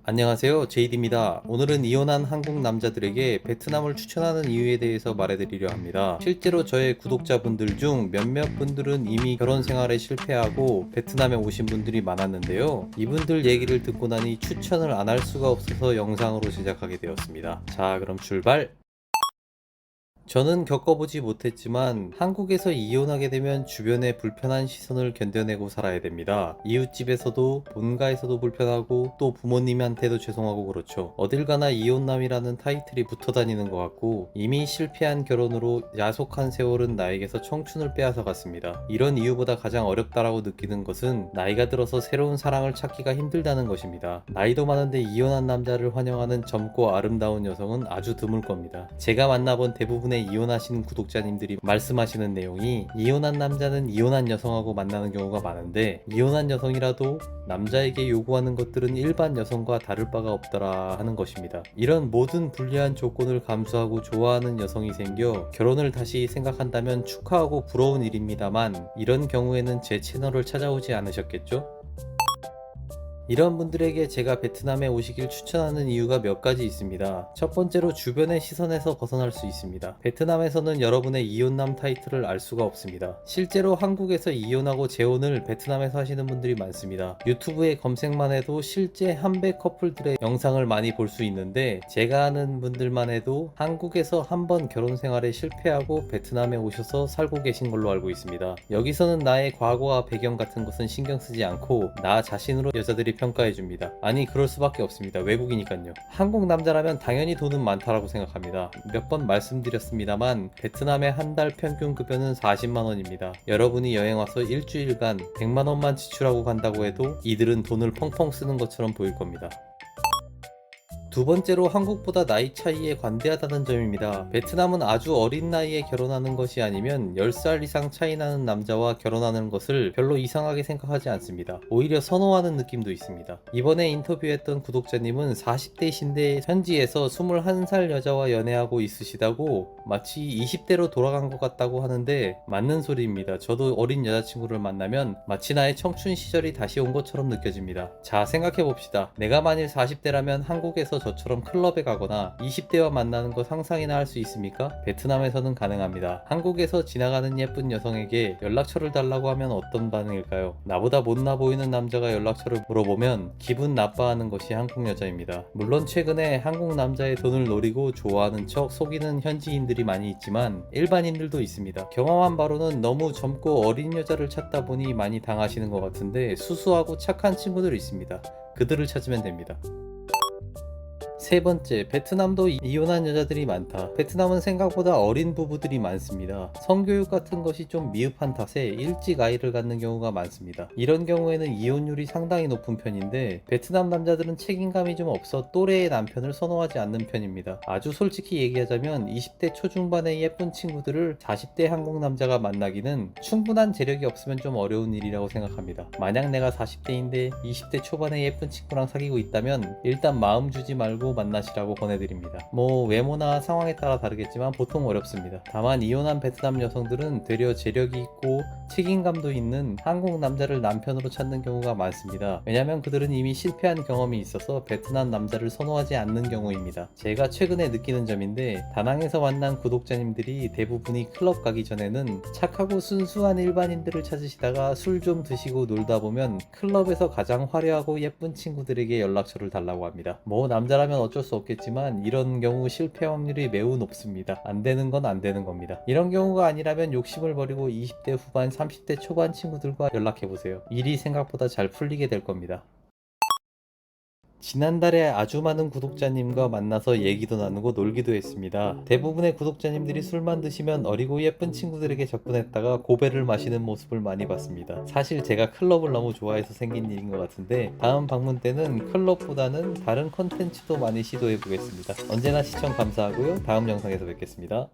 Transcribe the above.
안녕하세요, 제이디입니다. 오늘은 이혼한 한국 남자들에게 베트남을 추천하는 이유에 대해서 말해드리려 합니다. 실제로 저의 구독자분들 중 몇몇 분들은 이미 결혼 생활에 실패하고 베트남에 오신 분들이 많았는데요. 이분들 얘기를 듣고 나니 추천을 안 할 수가 없어서 영상으로 제작하게 되었습니다. 자, 그럼 출발! 저는 겪어보지 못했지만 한국에서 이혼하게 되면 주변의 불편한 시선을 견뎌내고 살아야 됩니다. 이웃집에서도 본가에서도 불편하고 또 부모님한테도 죄송하고 그렇죠. 어딜 가나 이혼남이라는 타이틀이 붙어 다니는 것 같고 이미 실패한 결혼으로 야속한 세월은 나에게서 청춘을 빼앗아 갔습니다. 이런 이유보다 가장 어렵다라고 느끼는 것은 나이가 들어서 새로운 사랑을 찾기가 힘들다는 것입니다. 나이도 많은데 이혼한 남자를 환영하는 젊고 아름다운 여성은 아주 드물 겁니다. 제가 만나본 대부분의 이혼하신 구독자님들이 말씀하시는 내용이 이혼한 남자는 이혼한 여성하고 만나는 경우가 많은데 이혼한 여성이라도 남자에게 요구하는 것들은 일반 여성과 다를 바가 없더라 하는 것입니다. 이런 모든 불리한 조건을 감수하고 좋아하는 여성이 생겨 결혼을 다시 생각한다면 축하하고 부러운 일입니다만 이런 경우에는 제 채널을 찾아오지 않으셨겠죠? 이런 분들에게 제가 베트남에 오시길 추천하는 이유가 몇 가지 있습니다. 첫 번째로 주변의 시선에서 벗어날 수 있습니다. 베트남에서는 여러분의 이혼남 타이틀을 알 수가 없습니다. 실제로 한국에서 이혼하고 재혼을 베트남에서 하시는 분들이 많습니다. 유튜브에 검색만 해도 실제 한배 커플들의 영상을 많이 볼 수 있는데 제가 아는 분들만 해도 한국에서 한번 결혼 생활에 실패하고 베트남에 오셔서 살고 계신 걸로 알고 있습니다. 여기서는 나의 과거와 배경 같은 것은 신경 쓰지 않고 나 자신으로 여자들이 평가해줍니다. 아니 그럴 수밖에 없습니다. 외국이니까요. 한국 남자라면 당연히 돈은 많다라고 생각합니다. 몇 번 말씀드렸습니다만 베트남의 한 달 평균 급여는 40만원입니다. 여러분이 여행 와서 일주일간 100만원만 지출하고 간다고 해도 이들은 돈을 펑펑 쓰는 것처럼 보일 겁니다. 두 번째로 한국보다 나이 차이에 관대하다는 점입니다. 베트남은 아주 어린 나이에 결혼하는 것이 아니면 10살 이상 차이 나는 남자와 결혼하는 것을 별로 이상하게 생각하지 않습니다. 오히려 선호하는 느낌도 있습니다. 이번에 인터뷰했던 구독자님은 40대이신데 현지에서 21살 여자와 연애하고 있으시다고 마치 20대로 돌아간 것 같다고 하는데 맞는 소리입니다. 저도 어린 여자친구를 만나면 마치 나의 청춘 시절이 다시 온 것처럼 느껴집니다. 자, 생각해봅시다. 내가 만일 40대라면 한국에서 저처럼 클럽에 가거나 20대와 만나는 거 상상이나 할 수 있습니까? 베트남에서는 가능합니다. 한국에서 지나가는 예쁜 여성에게 연락처를 달라고 하면 어떤 반응일까요? 나보다 못나 보이는 남자가 연락처를 물어보면 기분 나빠하는 것이 한국 여자입니다. 물론 최근에 한국 남자의 돈을 노리고 좋아하는 척 속이는 현지인들이 많이 있지만 일반인들도 있습니다. 경험한 바로는 너무 젊고 어린 여자를 찾다 보니 많이 당하시는 것 같은데 수수하고 착한 친구들이 있습니다. 그들을 찾으면 됩니다. 세 번째, 베트남도 이혼한 여자들이 많다. 베트남은 생각보다 어린 부부들이 많습니다. 성교육 같은 것이 좀 미흡한 탓에 일찍 아이를 갖는 경우가 많습니다. 이런 경우에는 이혼율이 상당히 높은 편인데 베트남 남자들은 책임감이 좀 없어 또래의 남편을 선호하지 않는 편입니다. 아주 솔직히 얘기하자면 20대 초중반의 예쁜 친구들을 40대 한국 남자가 만나기는 충분한 재력이 없으면 좀 어려운 일이라고 생각합니다. 만약 내가 40대인데 20대 초반의 예쁜 친구랑 사귀고 있다면 일단 마음 주지 말고 만나시라고 권해드립니다. 외모나 상황에 따라 다르겠지만 보통 어렵습니다. 다만 이혼한 베트남 여성들은 되려 재력이 있고 책임감도 있는 한국 남자를 남편으로 찾는 경우가 많습니다. 왜냐면 그들은 이미 실패한 경험이 있어서 베트남 남자를 선호하지 않는 경우입니다. 제가 최근에 느끼는 점인데 다낭에서 만난 구독자님들이 대부분이 클럽 가기 전에는 착하고 순수한 일반인들을 찾으시다가 술 좀 드시고 놀다 보면 클럽에서 가장 화려하고 예쁜 친구들에게 연락처를 달라고 합니다. 남자라면 어쩔 수 없겠지만 이런 경우 실패 확률이 매우 높습니다. 안 되는 건 안 되는 겁니다. 이런 경우가 아니라면 욕심을 버리고 20대 후반 30대 초반 친구들과 연락해보세요. 일이 생각보다 잘 풀리게 될 겁니다. 지난달에 아주 많은 구독자님과 만나서 얘기도 나누고 놀기도 했습니다. 대부분의 구독자님들이 술만 드시면 어리고 예쁜 친구들에게 접근했다가 고배를 마시는 모습을 많이 봤습니다. 사실 제가 클럽을 너무 좋아해서 생긴 일인 것 같은데 다음 방문 때는 클럽보다는 다른 컨텐츠도 많이 시도해 보겠습니다. 언제나 시청 감사하고요. 다음 영상에서 뵙겠습니다.